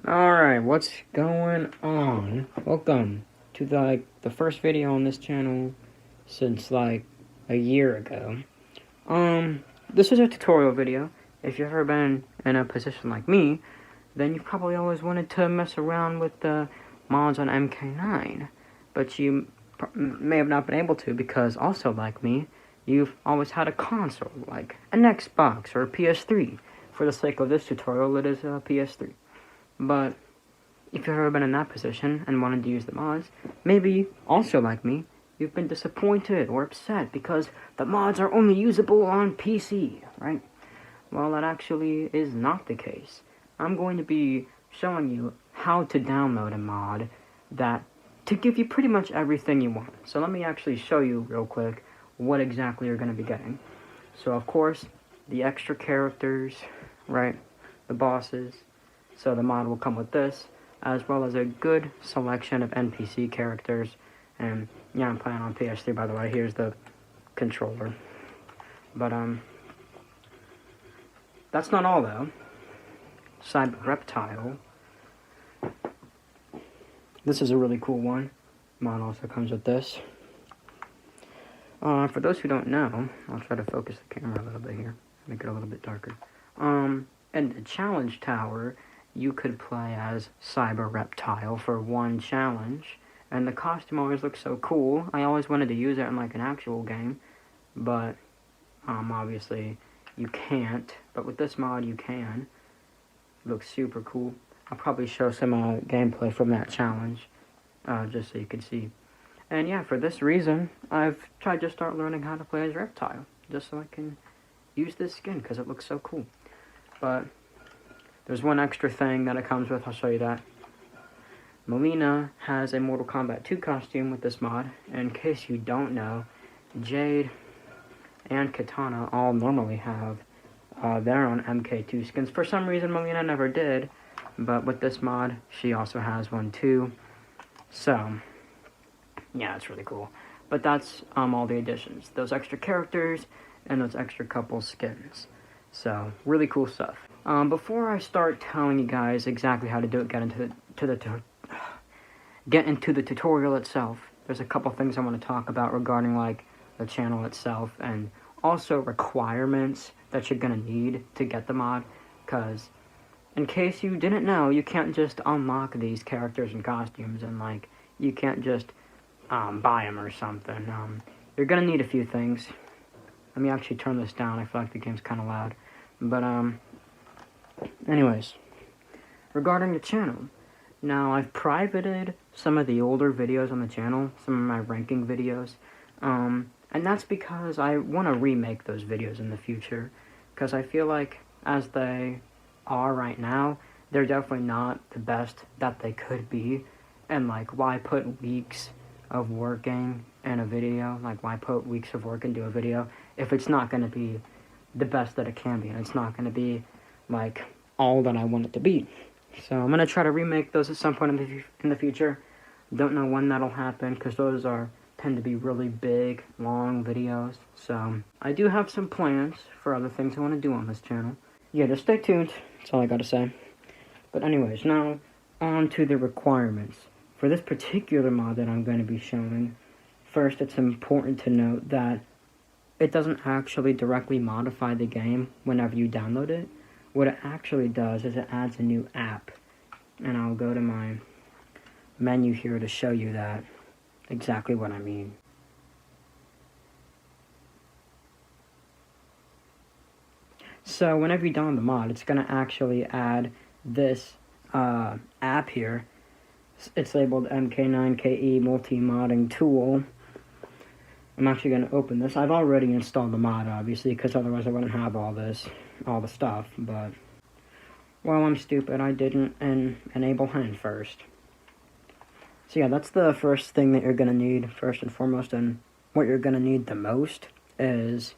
Alright, what's going on? Welcome to the first video on this channel since like a year ago. This is a tutorial video. If you've ever been in a position like me, then you probably always wanted to mess around with the mods on Mk9, but you may have not been able to because also like me, you've always had a console, like an Xbox or a PS3. For the sake of this tutorial, it is a PS3. But if you've ever been in that position and wanted to use the mods, maybe, also like me, you've been disappointed or upset because the mods are only usable on PC, right? Well, that actually is not the case. I'm going to be showing you how to download a mod to give you pretty much everything you want. So let me actually show you real quick what exactly you're going to be getting. So of course, the extra characters, right? The bosses. So the mod will come with this, as well as a good selection of NPC characters. And yeah, I'm playing on PS3, by the way. Here's the controller. But that's not all though. Cyber Reptile. This is a really cool one. Mod also comes with this. For those who don't know, I'll try to focus the camera a little bit here, make it a little bit darker. In the challenge tower, you could play as Cyber Reptile for one challenge, and the costume always looks so cool. I always wanted to use it in like an actual game, but obviously you can't. But with this mod, you can. It looks super cool. I'll probably show some gameplay from that challenge, just so you can see. And yeah, for this reason, I've tried to start learning how to play as Reptile, just so I can use this skin, because it looks so cool. But there's one extra thing that it comes with, I'll show you that. Melina has a Mortal Kombat 2 costume with this mod. In case you don't know, Jade and Katana all normally have their own MK2 skins. For some reason, Melina never did, but with this mod, she also has one too. So, yeah, it's really cool. But that's all the additions. Those extra characters and those extra couple skins. So, really cool stuff. Before I start telling you guys exactly how to do it, get into the tutorial itself, there's a couple things I want to talk about regarding like the channel itself and also requirements that you're gonna need to get the mod. Because in case you didn't know, you can't just unlock these characters and costumes and like you can't just buy them or something. You're gonna need a few things. Let me actually turn this down. I feel like the game's kind of loud. But anyways, regarding the channel, now I've privated some of the older videos on the channel, some of my ranking videos, and that's because I want to remake those videos in the future, because I feel like as they are right now, they're definitely not the best that they could be, and like why put weeks of working in a video, like why put weeks of work into a video if it's not going to be the best that it can be, and it's not going to be like all that I want it to be. So I'm going to try to remake those at some point in the future. Don't know when that'll happen, because those tend to be really big, long videos. So I do have some plans for other things I want to do on this channel. Yeah, just stay tuned. That's all I got to say. But anyways, now on to the requirements. For this particular mod that I'm going to be showing, first it's important to note that it doesn't actually directly modify the game whenever you download it. What it actually does is it adds a new app. And I'll go to my menu here to show you that, exactly what I mean. So whenever you download the mod, it's going to actually add this app here. It's labeled Mk9 multi-modding tool. I'm actually going to open this. I've already installed the mod, obviously, because otherwise I wouldn't have all the stuff, but well, I'm stupid. I didn't enable hand first. So yeah, that's the first thing that you're going to need, first and foremost, and what you're going to need the most is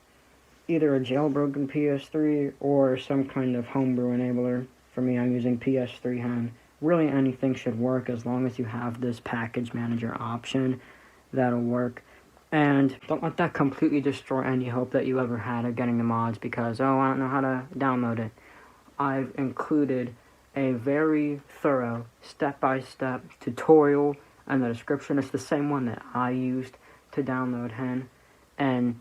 either a jailbroken PS3 or some kind of homebrew enabler. For me, I'm using PS3 hand. Really anything should work as long as you have this package manager option. That'll work. And don't let that completely destroy any hope that you ever had of getting the mods because, oh, I don't know how to download it. I've included a very thorough step-by-step tutorial in the description. It's the same one that I used to download Hen, and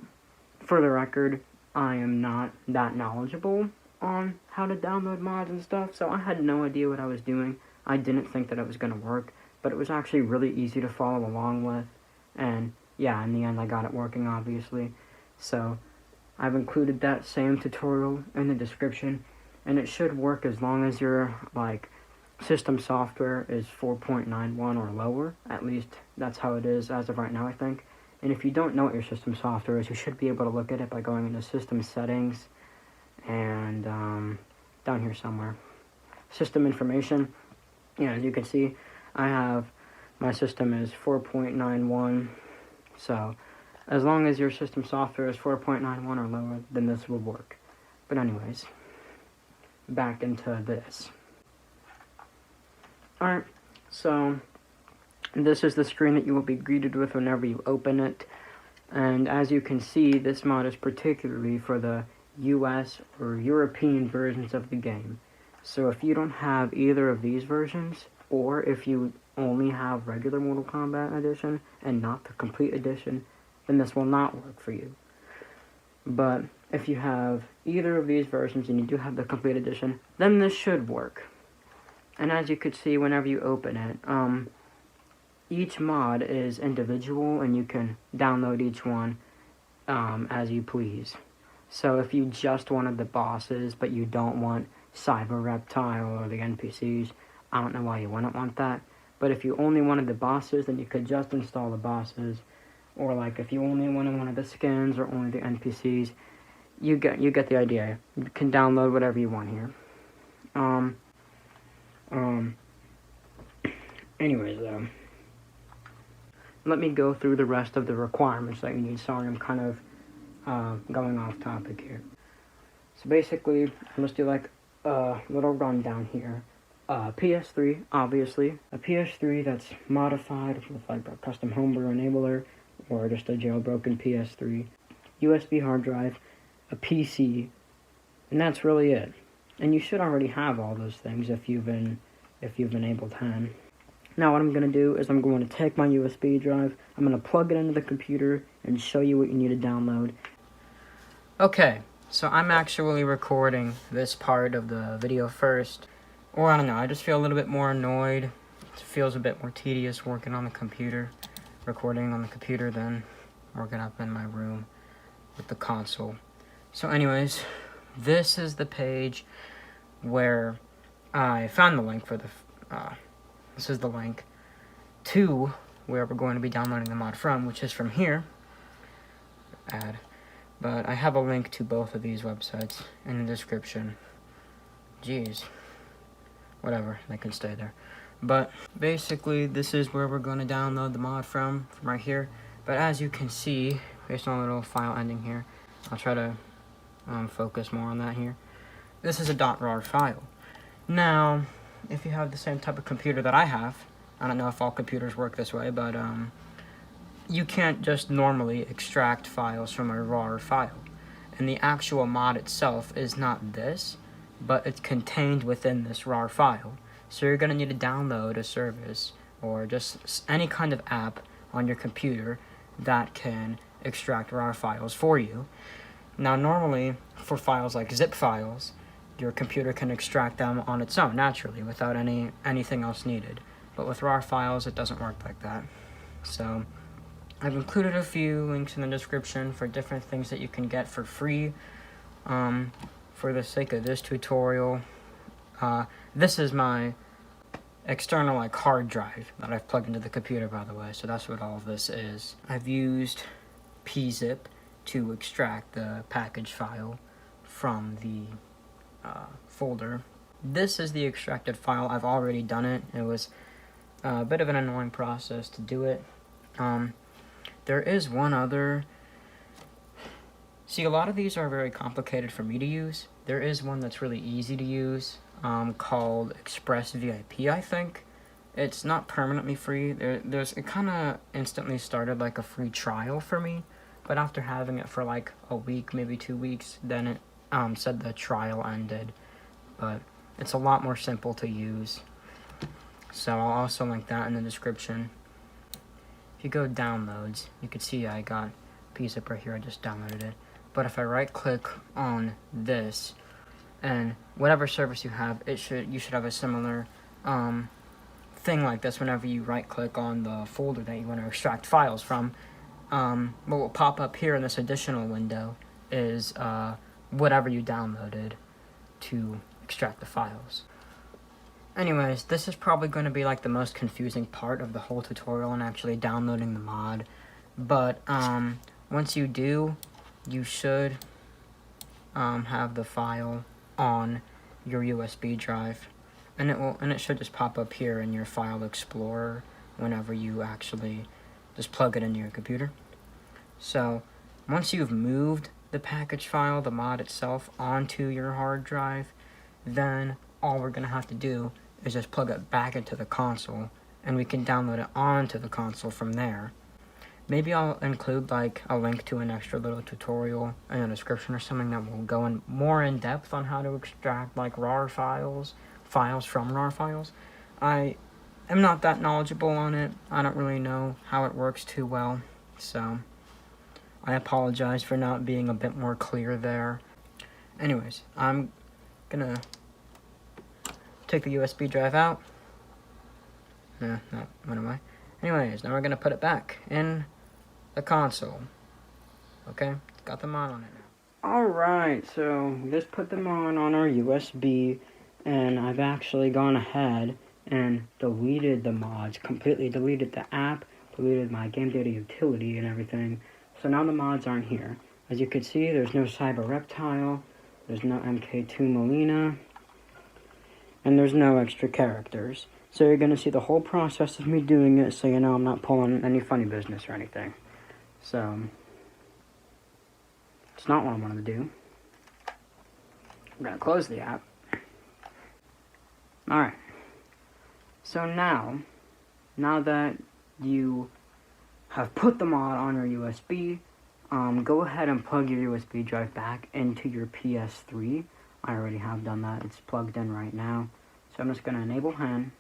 for the record, I am not that knowledgeable on how to download mods and stuff, so I had no idea what I was doing. I didn't think that it was going to work, but it was actually really easy to follow along with, and yeah, in the end I got it working, obviously. So I've included that same tutorial in the description, and it should work as long as your system software is 4.91 or lower. At least that's how it is as of right now, I think. And if you don't know what your system software is, you should be able to look at it by going into System Settings and down here somewhere, System Information. Yeah, as you can see, my system is 4.91, so as long as your system software is 4.91 or lower, then this will work. But anyways, back into this. Alright, so this is the screen that you will be greeted with whenever you open it, and as you can see, this mod is particularly for the US or European versions of the game. So if you don't have either of these versions, or if you only have regular Mortal Kombat Edition and not the Complete Edition, then this will not work for you. But if you have either of these versions and you do have the Complete Edition, then this should work. And as you could see whenever you open it, each mod is individual and you can download each one as you please. So if you just wanted the bosses but you don't want Cyber Reptile or the NPCs, I don't know why you wouldn't want that. But if you only wanted the bosses, then you could just install the bosses. Or if you only wanted one of the skins or only the NPCs, you get the idea. You can download whatever you want here. Anyways though, let me go through the rest of the requirements that you need. Sorry, I'm kind of going off topic here. So basically, let's do a little rundown here. PS3, obviously. A PS3 that's modified with a custom homebrew enabler or just a jailbroken PS3. USB hard drive, a PC, and that's really it. And you should already have all those things if you've enabled Hen. Now what I'm going to do is I'm going to take my USB drive, I'm going to plug it into the computer and show you what you need to download. Okay, so I'm actually recording this part of the video first. Or I don't know, I just feel a little bit more annoyed. It feels a bit more tedious working on the computer, recording on the computer than working up in my room with the console. So anyways, this is the page where I found the link for the, this is the link to where we're going to be downloading the mod from, which is from here. But I have a link to both of these websites in the description. Jeez. Whatever, they can stay there. But basically, this is where we're going to download the mod from right here. But as you can see, based on a little file ending here, I'll try to focus more on that here. This is a .rar file. Now, if you have the same type of computer that I have, I don't know if all computers work this way, but you can't just normally extract files from a RAR file. And the actual mod itself is not this, but it's contained within this RAR file. So you're going to need to download a service or just any kind of app on your computer that can extract RAR files for you. Now normally, for files like zip files, your computer can extract them on its own, naturally, without anything else needed. But with RAR files, it doesn't work like that. So I've included a few links in the description for different things that you can get for free. For the sake of this tutorial, this is my external hard drive that I've plugged into the computer, by the way, so that's what all of this is. I've used pzip to extract the package file from the folder. This is the extracted file. I've already done it. It was a bit of an annoying process to do it. There is one other. See, a lot of these are very complicated for me to use. There is one that's really easy to use, called Express VIP, I think. It's not permanently free. It kind of instantly started like a free trial for me, but after having it for like a week, maybe 2 weeks, then it said the trial ended. But It's a lot more simple to use. So I'll also link that in the description. If you go downloads, you can see I got a piece up right here. I just downloaded it. But if I right click on this, and whatever service you have, you should have a similar thing like this. Whenever you right click on the folder that you want to extract files from, what will pop up here in this additional window is whatever you downloaded to extract the files. Anyways, this is probably going to be like the most confusing part of the whole tutorial and actually downloading the mod. But once you do, you should have the file on your USB drive, and it should just pop up here in your file explorer whenever you actually just plug it into your computer. So once you've moved the package file, the mod itself, onto your hard drive, then all we're gonna have to do is just plug it back into the console, and we can download it onto the console from there. Maybe I'll include like a link to an extra little tutorial in the description or something that will go in more in depth on how to extract like RAR files from RAR files. I am not that knowledgeable on it. I don't really know how it works too well, so I apologize for not being a bit more clear there. Anyways, I'm gonna take the USB drive out. No, what am I? Anyways, now we're gonna put it back in the console. Okay, got them on it now. Alright, so just put them on our USB, and I've actually gone ahead and deleted the mods, completely deleted the app, deleted my game data utility and everything. So now the mods aren't here. As you can see, there's no Cyber Reptile, there's no Mk9 Melina, and there's no extra characters. So you're going to see the whole process of me doing it, so you know I'm not pulling any funny business or anything. So, it's not what I wanted to do. I'm going to close the app. Alright. So now that you have put the mod on your USB, go ahead and plug your USB drive back into your PS3. I already have done that. It's plugged in right now. So I'm just going to enable HAN.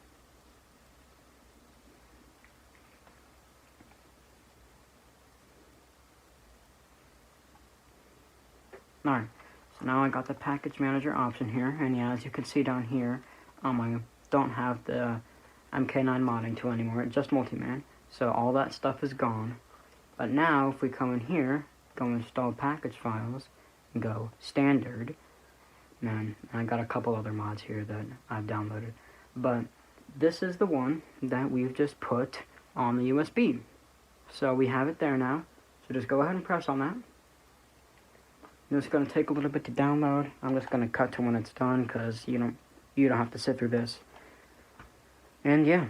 Alright, so now I got the package manager option here, and yeah, as you can see down here, I don't have the Mk9 modding tool anymore, it's just Multiman, so all that stuff is gone. But now, if we come in here, go install package files, and go standard, and I got a couple other mods here that I've downloaded, but this is the one that we've just put on the USB. So we have it there now, so just go ahead and press on that. It's going to take a little bit to download. I'm just going to cut to when it's done because you don't have to sit through this. And yeah.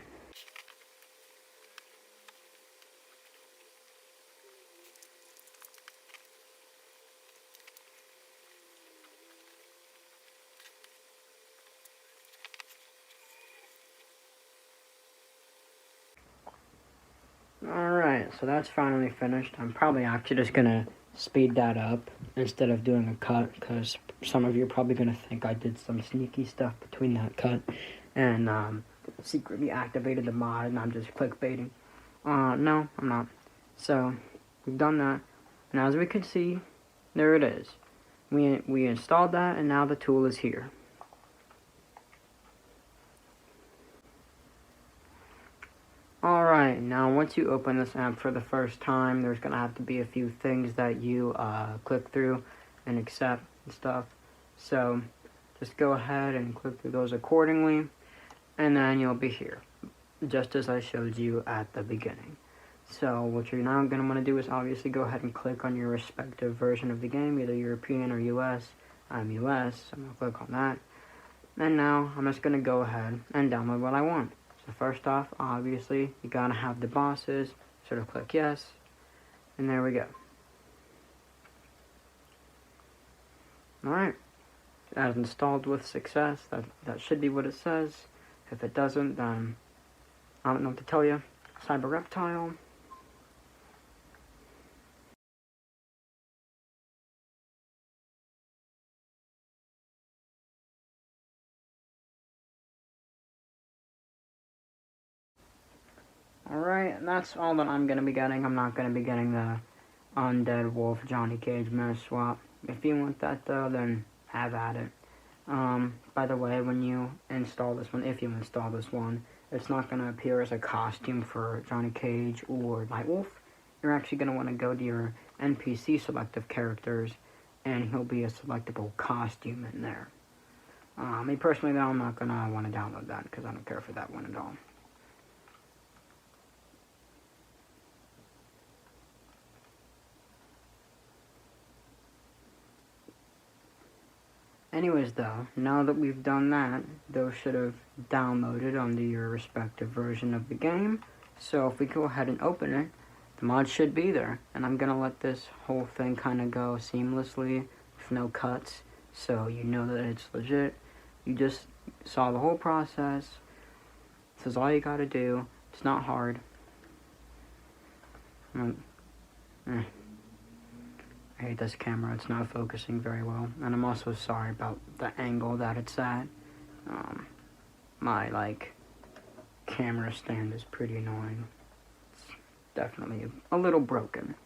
Alright, so that's finally finished. I'm probably actually just going to speed that up instead of doing a cut, because some of you are probably going to think I did some sneaky stuff between that cut and secretly activated the mod and I'm just clickbaiting. No, I'm not. So we've done that, and as we can see, there it is. We installed that, and now the tool is here. Alright, now once you open this app for the first time, there's going to have to be a few things that you click through and accept and stuff. So just go ahead and click through those accordingly, and then you'll be here, just as I showed you at the beginning. So what you're now going to want to do is obviously go ahead and click on your respective version of the game, either European or US. I'm US, so I'm going to click on that. And now I'm just going to go ahead and download what I want. So first off, obviously, you gotta have the bosses, sort of click yes, and there we go. Alright, as installed with success, that should be what it says. If it doesn't, then I don't know what to tell you. Cyber Reptile. Alright, and that's all that I'm gonna be getting. I'm not gonna be getting the Undead Wolf Johnny Cage Mesh swap. If you want that though, then have at it. By the way, when you install this one, if you install this one, it's not going to appear as a costume for Johnny Cage or Nightwolf. You're actually going to want to go to your NPC selective characters, and he'll be a selectable costume in there. Me personally, though, I'm not going to want to download that because I don't care for that one at all. Anyways, though, now that we've done that, those should have downloaded onto your respective version of the game. So if we go ahead and open it, the mod should be there. And I'm going to let this whole thing kind of go seamlessly with no cuts, so you know that it's legit. You just saw the whole process. This is all you got to do. It's not hard. I hate this camera, it's not focusing very well, and I'm also sorry about the angle that it's at. My, camera stand is pretty annoying. It's definitely a little broken.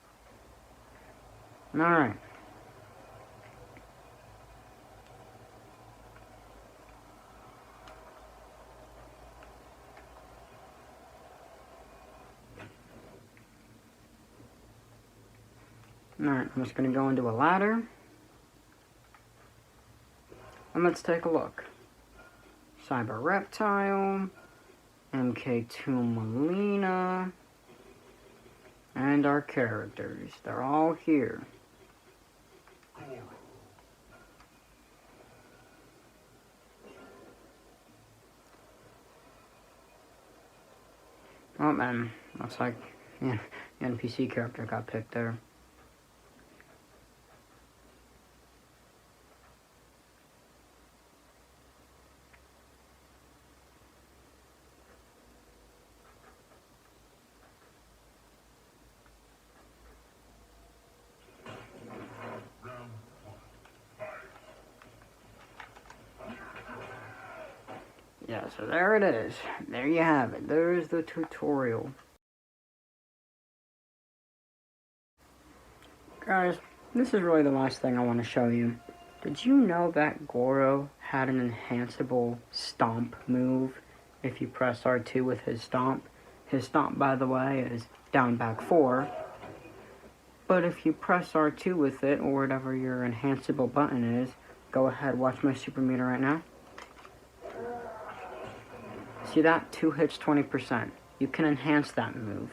Alright. Alright, I'm just going to go into a ladder. And let's take a look. Cyber Reptile, Mk9 Melina, and our characters. They're all here. Oh man, looks like the NPC character got picked there. Yeah, so there it is. There you have it. There's the tutorial. Guys, this is really the last thing I want to show you. Did you know that Goro had an enhanceable stomp move if you press R2 with his stomp? His stomp, by the way, is down back 4. But if you press R2 with it, or whatever your enhanceable button is, go ahead, watch my super meter right now. See that? 2 hits, 20%. You can enhance that move.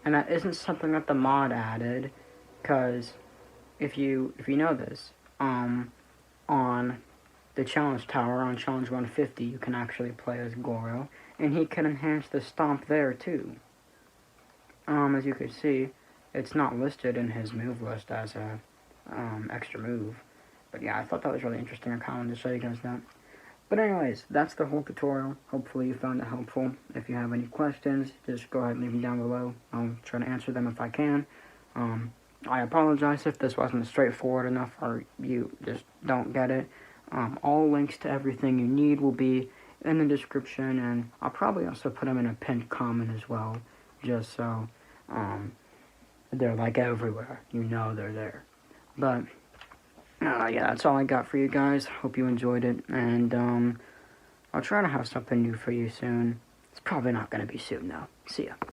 And that isn't something that the mod added, because if you know this, on the challenge tower, on challenge 150, you can actually play as Goro, and he can enhance the stomp there too. As you can see, it's not listed in his move list as a extra move. But yeah, I thought that was really interesting. I kind of wanted to show you guys that. But anyways, that's the whole tutorial. Hopefully you found it helpful. If you have any questions, just go ahead and leave them down below. I'll try to answer them if I can. I apologize if this wasn't straightforward enough or you just don't get it. All links to everything you need will be in the description, and I'll probably also put them in a pinned comment as well, just so they're like everywhere. You know they're there. But yeah, that's all I got for you guys. Hope you enjoyed it, and I'll try to have something new for you soon. It's probably not going to be soon, though. See ya.